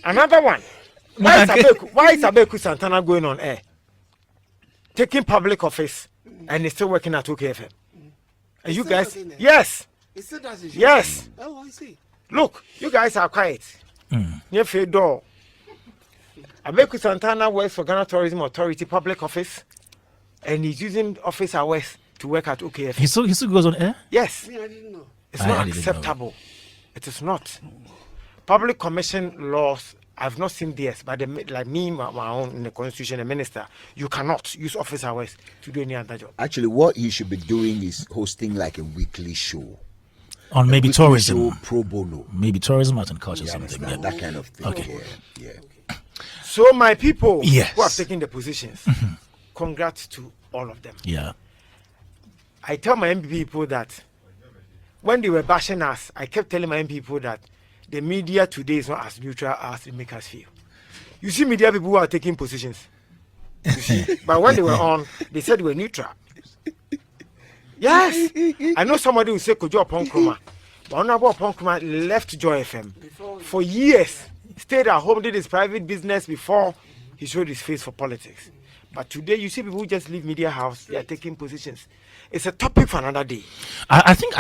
Another one. Why is Abeiku Santana going on air? Taking public office and he's still working at OKFM. And you guys, yes. Yes. Oh, I see. Look, you guys are quiet. Near Fedor. Abeiku Santana works for Ghana Tourism Authority public office, and he's using office hours to work at OKFM. He still goes on air? Yes. I didn't know. It's not acceptable. It is not. Public commission laws, I've not seen this, but like me, my own in the constitution, the minister, you cannot use office hours to do any other job. Actually, what he should be doing is hosting like a weekly show. On maybe tourism. Show pro bono. Maybe tourism, art and culture, something. Yeah. That kind of thing. Okay. Yeah. So my people Yes. who have taken the positions, congrats to all of them. Yeah. I tell my MP people that when they were bashing us, I kept telling my MP people that the media today is not as neutral as they make us feel. You see media people who are taking positions. You see? But when they were on, they said they were neutral. Yes. I know somebody who said Kojo Ponkroma. But Honorable Ponkroma left Joy FM for years. Stayed at home, did his private business before he showed his face for politics. But today, you see people who just leave media house, they are taking positions. It's a topic for another day. I think